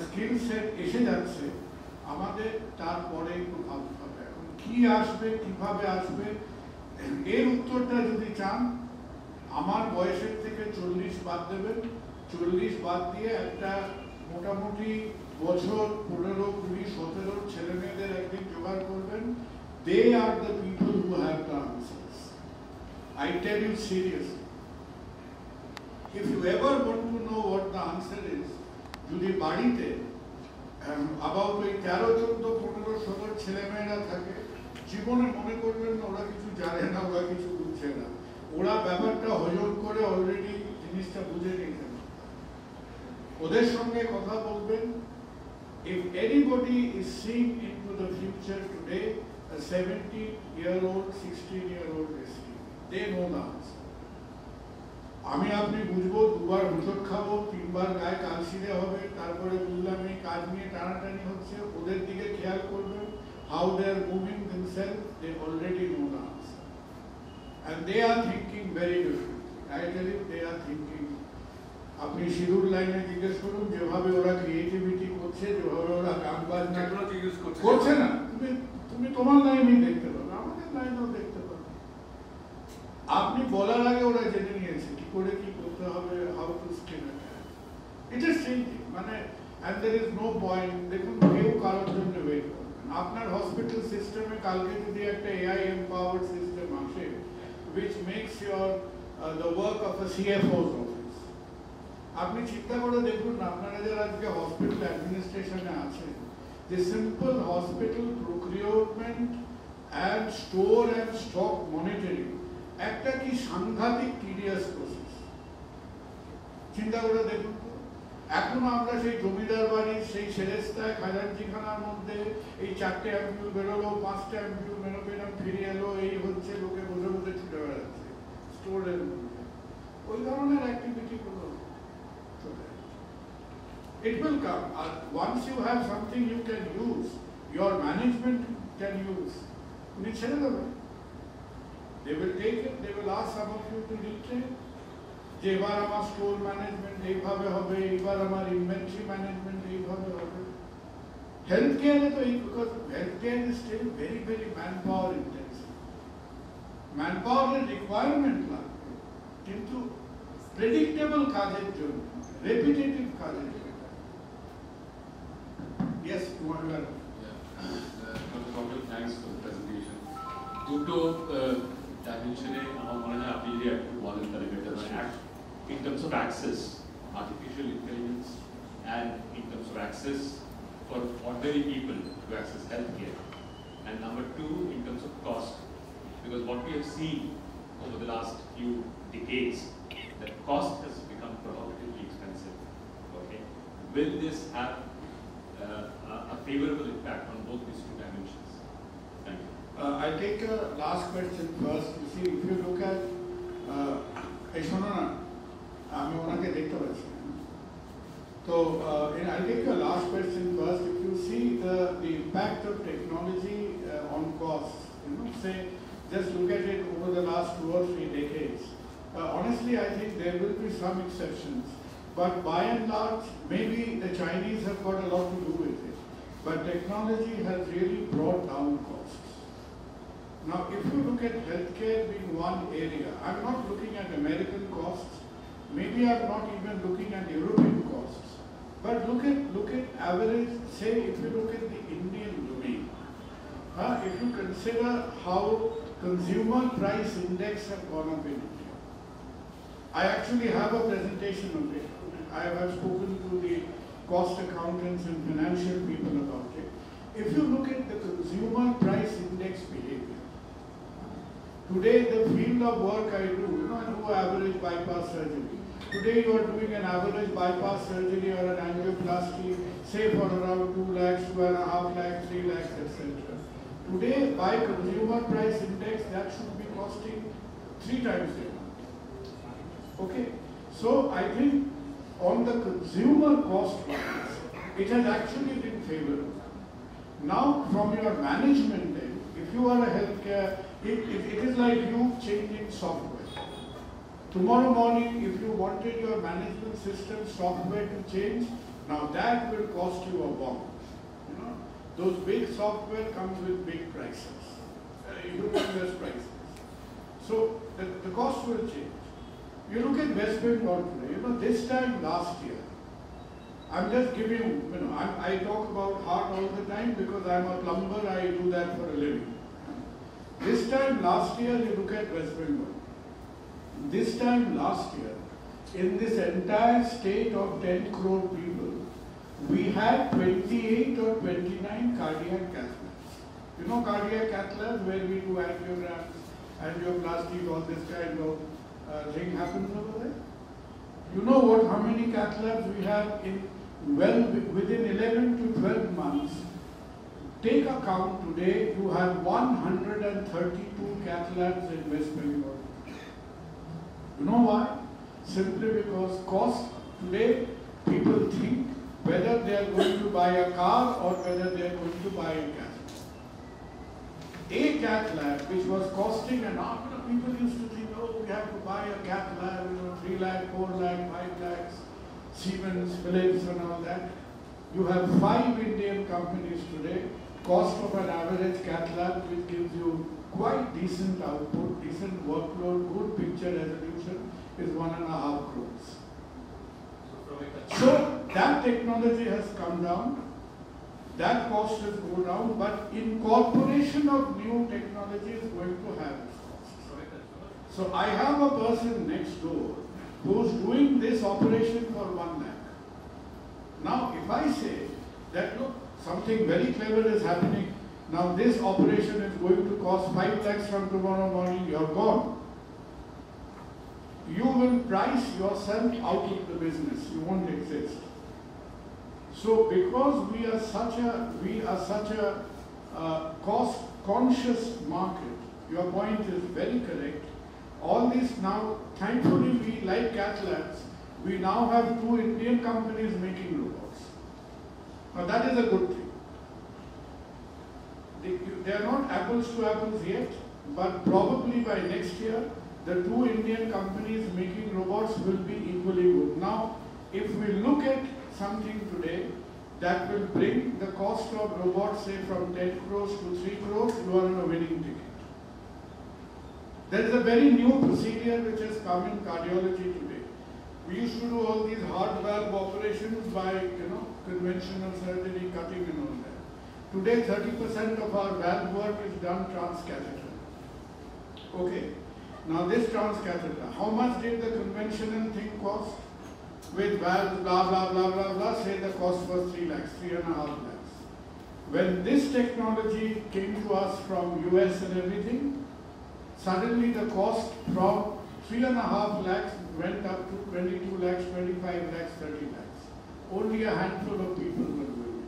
স্কিল সেট এসে যাচ্ছে আমাদের তারপরে একটু ভাবতে হবে এখন কি আসবে, কিভাবে আসবে। এর উত্তরটা যদি চান, আমার বয়সের থেকে 40 বাদ দেবেন, 40 বাদ দিয়ে একটা মোটামুটি বছর 15, 20, 17 ছেলে মেয়েদের একদিন জোগাড় করবেন। They are the people who have the answers. I tell you seriously. If you ever want to know what the answer is, যদি বাড়িতে about ওই 13, 14, 15, 16 ছেলে মেয়েরা থাকে, জীবনে মনে করবেন না ওরা কিছু জানে না, ওরা কিছু বুঝছে না, ওরা ব্যাপারটা হজম করে অলরেডি জিনিসটা বুঝে নিয়েছেন। ওদের সঙ্গে কথা বলবেন। If anybody is seeing into the future today, a 70-year-old, 16-year-old is seeing. They know the answer. আমি আপনি বুঝবো, 2 বার হোঁচট খাবো, 3 বার গায়ে কালশিরে হবে, তারপরে বুঝলাম এই কাজ নিয়ে টানাটানি হচ্ছে। ওদের দিকে খেয়াল করবেন, how they are moving themselves, they already know the answer. And they are thinking very differently. I tell you, they are thinking. আপনি শিরুর লাইনে জিজ্ঞেস করুন, যেভাবে ওরা ক্রিয়েটিভিটি করছে, যেভাবে ওরা গান বাজনা করছে না, তুমি তোমার লাইনেই দেখতে পাবে, আমাদের লাইনেও দেখতে পাবে। আপনি বলার আগে ওরা জেনে নিয়েছে কি করে কি করতে হবে, how to skill it is changing. মানে and there is no point, দেখুন কেউ কারোর জন্য ওয়েট করবে না। আপনার হসপিটাল সিস্টেমে কালকে যদি একটা AI empowered সিস্টেম আসে which makes your the work of a CFO's office, আপনি চিন্তা করে দেখুন না, আপনারা যারা আজকে হসপিটাল অ্যাডমিনিস্ট্রেশনে আছেন, the simple hospital procurement and store and stock monitoring একটা কি সাংঘাতিক টিডিয়াস প্রসেস। চিন্তা করে দেখুন তো, এখন আমরা সেই জমিদার বাড়ির সেই সেরেস্তায় খাজাঞ্চিখানার মধ্যে এই 4টে অ্যাম্পিউল বেরোলো, 5টে অ্যাম্পিউল মেরোপেনাম ফিরে এলো, এই হচ্ছে, লোকে বসে বসে ছুটে বেড়াচ্ছে স্টোরের মধ্যে। ওই ধরনের অ্যাক্টিভিটি গুলো it will come. Once you have something you can use, your management can use. They will take it, they will ask some of you to retrain. যে এবার আমার স্টোর ম্যানেজমেন্ট এইভাবে হবে, এবার আমার ইনভেন্টরি ম্যানেজমেন্ট এইভাবে হবে। হেলথ কেয়ারে তো এই, because health care is still very very man power intensive, man পাওয়ারের রিকোয়ারমেন্ট লাগবে, কিন্তু প্রেডিক্টেবল কাজের জন্য, রেপিটেটিভ কাজের জন্য। Yes, Majumder. Dr. Thanks for the presentation. দুটো ডাইমেনশনে আমার মনে হয় আপনি যদি একটু বলেন তাহলে বেটার হয়। In terms of access, artificial intelligence, and in terms of access for ordinary people to access healthcare. And number 2, in terms of cost, because what we have seen over the last few decades, that cost has become prohibitively expensive. Okay, will this have a favorable impact on both these two dimensions? Thank you. I take a last question first. You see, if you look at আমি ওনাকে দেখতে পাচ্ছি। So I take a last question first. If you see the impact of technology on costs, say just look at it over the last 2 or 3 decades. Honestly, I think there will be some exceptions, but by and large, maybe the Chinese have got a lot to do with it. But technology has really brought down costs. Now, if you look at healthcare being one area, I'm not looking at American costs. Maybe I'm not even looking at European costs. But look at average. Say, if you look at the Indian domain, if you consider how consumer price index have gone up in India. I actually have a presentation of it. I have spoken to the cost accountants and financial people about it. If you look at the consumer price index behavior, today the field of work I do, I do average bypass surgery. Today you are doing an average bypass surgery or an angioplasty, say for around 2 lakhs, 2.5 lakhs, 3 lakhs, etc. Today, by consumer price index, that should be costing 3 times the amount. Okay, so I think on the consumer cost wise, it has actually been favorable. Now, from your management end, if you are a healthcare, it is like you changing software. Tomorrow morning, if you wanted your management system software to change, now that will cost you a bomb. You know, those big software comes with big prices, humongous prices. So the cost will change. You look at West Bengal today. You know, this time last year, I'm just giving you. I talk about heart all the time because I'm a plumber. I do that for a living. This time last year, you look at West Bengal. This time last year, in this entire state of 10 crore people, we had 28 or 29 cardiac cath labs. You know cardiac cath labs where we do angiograms, angioplasty, all this kind of thing happens over there? You know what? How many cath labs we have within 11 to 12 months? Take account today, you have 132 cath labs in West Bengal. You know why? Simply because cost. Today, people think whether they are going to buy a car or whether they are going to buy a cath lab. A cath lab which was costing an arm, people used to think, oh, we have to buy a cath lab, 3 lakh, 4 lakh, 5 lakhs, Siemens, Philips and all that. You have 5 Indian companies today, cost of an average cath lab which gives you quite decent output, decent workload, good picture resolution is 1.5 crores. So that technology has come down, that cost has gone down, but incorporation of new technology is going to have its costs. So I have a person next door who's doing this operation for 1 lakh. Now if I say that look, something very clever is happening, now this operation is going to cost 5 lakhs from tomorrow morning, you're gone. You will price yourself out of the business, you won't exist. So because we are such a cost conscious market, your point is very correct. All this now, thankfully we like cath labs, we now have 2 Indian companies making robots. Now that is a good thing. They are not apples to apples yet, but probably by next year, the 2 Indian companies making robots will be equally good. Now, if we look at something today that will bring the cost of robots, say from 10 crores to 3 crores, you are on a winning ticket. There is a very new procedure which has come in cardiology today. We used to do all these heart valve operations by, conventional surgery, cutting and all that. Today, 30% of our valve work is done transcatheter. Okay. Now this transcatheter, how much did the conventional thing cost? With valves, blah, blah, blah, blah, blah, say the cost was 3 lakhs, 3.5 lakhs. When this technology came to us from US and everything, suddenly the cost from 3.5 lakhs went up to 22 lakhs, 25 lakhs, 30 lakhs. Only a handful of people were doing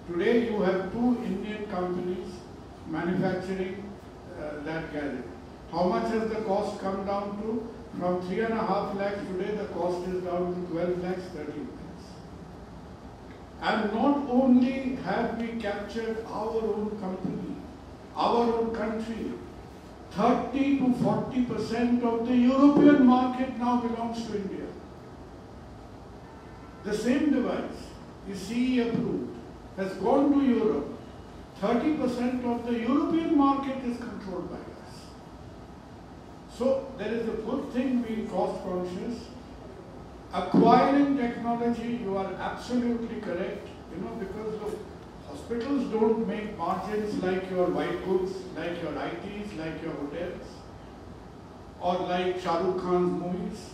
it. Today you have 2 Indian companies manufacturing that gadget. How much has the cost come down to? From 3.5 lakhs today, the cost is down to 12 lakhs, 13 lakhs. And not only have we captured our own company, our own country, 30 to 40% of the European market now belongs to India. The same device is CE approved, has gone to Europe. 30% of the European market is controlled by us. So there is a good thing being cost conscious. Acquiring technology, you are absolutely correct, because look, hospitals don't make margins like your white goods, like your ITs, like your hotels, or like Shah Rukh Khan's movies.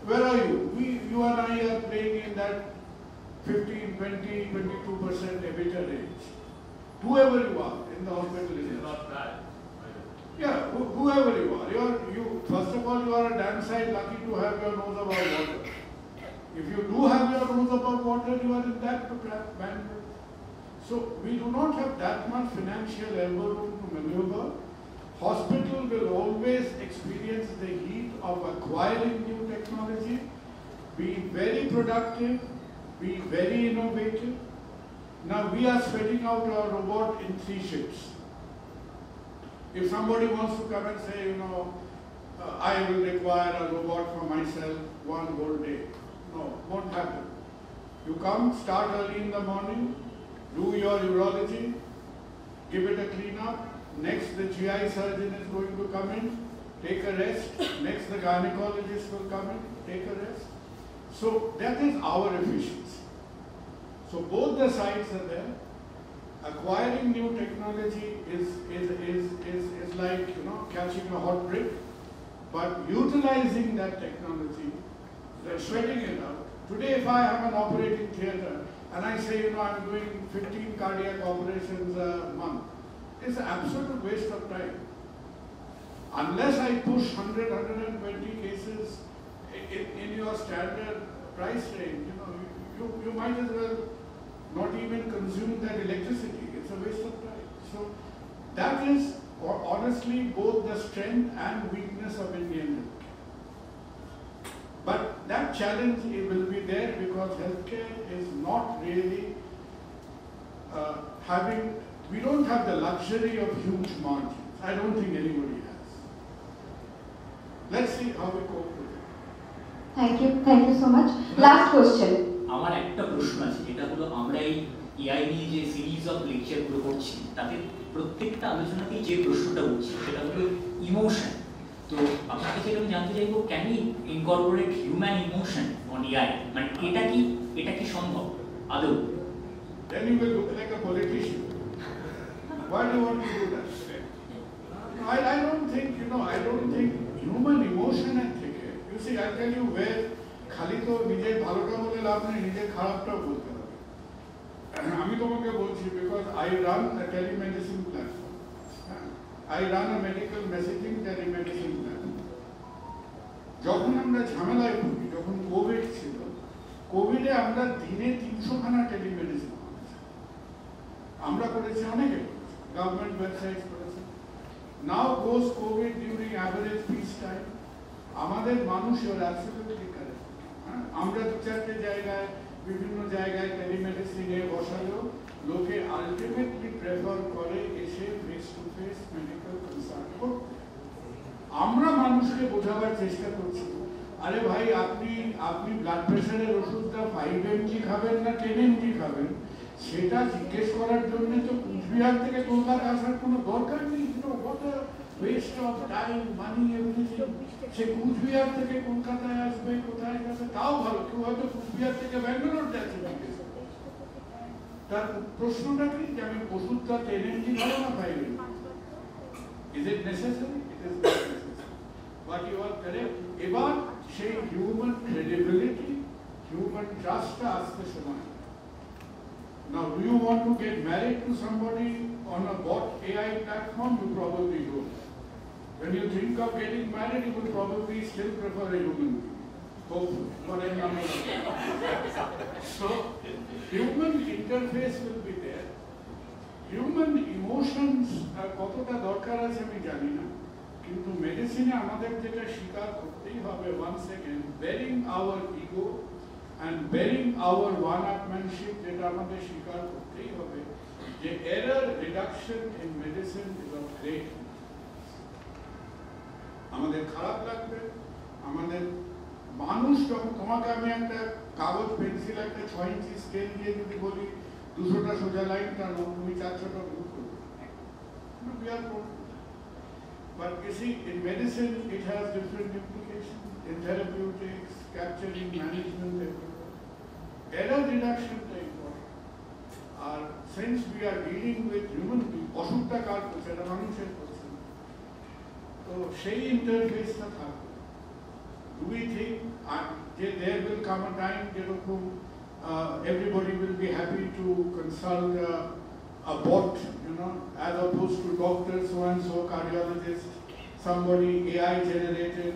Where are you? You and I are playing in that 15, 20, 22% EBITDA range. Whoever you are in the hospital is not bad. Yeah, whoever you are. First of all, you are a damn sight lucky to have your nose above water. If you do have your nose above water, you are in that bandwidth. So we do not have that much financial elbow room to maneuver. Hospital will always experience the heat of acquiring new technology, be very productive, be very innovative. Now we are spreading out our robot in 3 shifts. If somebody wants to come and say, I will require a robot for myself 1 whole day. No, won't happen. You come, start early in the morning, do your urology, give it a clean up. Next, the GI surgeon is going to come in, take a rest. Next, the gynecologist will come in, take a rest. So that is our efficiency. So both the sides are there. Acquiring new technology is like catching a hot brick, but utilizing that technology, sweating it out. Today, if I have an operating theatre and I say I'm doing 15 cardiac operations a month, it's an absolute waste of time. Unless I push 100, 120 cases in your standard price range, you might as well not even consume that electricity. It's a waste of time. So that is honestly both the strength and weakness of Indian healthcare. But that challenge will be there because healthcare is not really we don't have the luxury of huge margins. I don't think anybody has. Let's see how we cope with it. Thank you so much. Last question. আমার একটা প্রশ্ন আছে, যেটা হলো আমরা এই AI নিয়ে যে সিরিজ অফ লেকচারগুলো করছি তাতে প্রত্যেকটা আলোচনাতেই যে প্রশ্নটা উঠছে সেটা হলো ইমোশন। তো আপনার কাছে আমি জানতে চাইবো, can you incorporate human emotion on AI? মানে এটা কি সম্ভব আদৌ? Then you will look like a politician. Why do you want to do that? I don't think human emotion and think. You see, I'll tell you where খালি তো নিজের ভালোটা বলে লাভ নেই, নিজের খারাপটাও বলতে হবে। আমি তোমাকে বলছি because I run a telemedicine platform. I run a medical messaging telemedicine platform. যখন আমরা ঝামেলায় পড়ি, যখন কোভিড ছিল, কোভিডে আমরা দিনে 300 খানা টেলিমেডিসিন করেছি। আমরা করেছি, অনেকে করেছি, গভর্নমেন্ট ওয়েবসাইট করেছে। Now post COVID during average peace time, আমাদের মানুষ absolutely correct. আমরা 2-4টে জায়গায় বিভিন্ন জায়গায় টেলিমেডিসিনে বসালেও লোকে আলটিমেটলি প্রেফার করে এসে face to face medical consult করতে। আমরা মানুষকে বোঝাবার চেষ্টা করছি, আরে ভাই আপনি ব্লাড প্রেশারের ওষুধটা 5 mg খাবেন না 10 mg খাবেন, সেটা জিজ্ঞেস করার জন্য তো কুচবিহার থেকে কলকাতা আসার কোনো দরকার নেই। What a waste of time, money, everything. সে কুচবিহার থেকে কলকাতায় আসবে, কোথায় যাবে তাও ভালো, কেউ হয়তো কুচবিহার থেকে ব্যাঙ্গালোর যাচ্ছে। তার প্রশ্নটা কি যে আমি ওষুধটা 10 mg খাবো না 5 mg? Is it necessary? It is not necessary. But you are correct. এবার সেই হিউম্যান ক্রেডিবিলিটি, হিউম্যান ট্রাস্টটা আসতে সময়। Now, do you want to get married to somebody on a bot AI platform? You probably don't. When you think of getting married, you will probably still prefer a human being. Hopefully, for a number of reasons. So, human interface will be there. Human emotions কতটা দরকার আছে আমি জানি না, কিন্তু মেডিসিনে আমাদের যেটা স্বীকার করতেই হবে, once again, bearing our ego and bearing our one-upmanship, যেটা আমাদের স্বীকার করতেই হবে যে error reduction in medicine is of great importance. আমাদের খারাপ লাগবে, আমাদের মানুষ যখন তোমাকে আমি একটা কাগজ পেন্সিল একটা 6 ইঞ্চি স্কেল দিয়ে যদি বলি 200টা সোজা লাইন টানো, তুমি 400টা ভুল করবে। But you see, in medicine it has different implications. In therapeutics, capturing management, error reduction is important. Since we are dealing with human beings, অসুখটা কার করছে, এটা মানুষের করছে, তো সেই ইন্টারফেসটা থাকবে। Do we think there will come a time যেরকম everybody will be happy to consult a bot, as opposed to doctor so-and-so, cardiologist, somebody AI generated?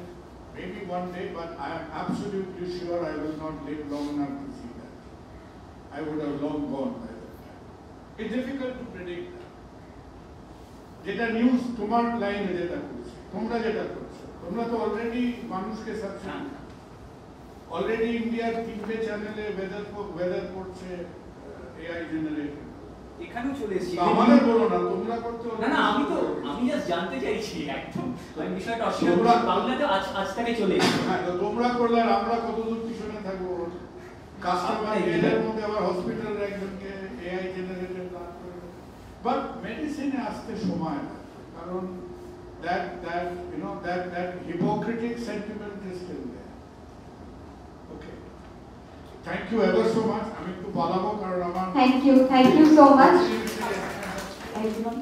Maybe one day, but I am absolutely sure I will not live long enough to see that. I would have long gone by that time. It's difficult to predict that. যেটা news তোমার লাইনে যেটা করছে, তোমরা যেটা করছো, তোমরা তো অলরেডি মানুষকে অলরেডি ইন্ডিয়ার 3টে চ্যানেলে ওয়েদার করছে, AI generated? এখানেও চলে এসেছি আমাদের বলো না, তোমরা করতে না না আমি জাস্ট জানতে চাইছি একদম আমি বিষয়টা অস্বীকার বাংলাতে আজ থেকে চলে এসেছি। হ্যাঁ, তো তোমরা করলে আর আমরা কতদূর পিছনে থাকবো? কাস্টমার এর মধ্যে আবার হসপিটালের একজনকে AI জেনারেটেড না করে, বাট মেডিসিনে আসতে সময় লাগে, কারণ that hypocritic sentiment is still there. Okay. Thank you ever so much. আমি একটু পালাবো কারণ আমার Thank you so much everyone.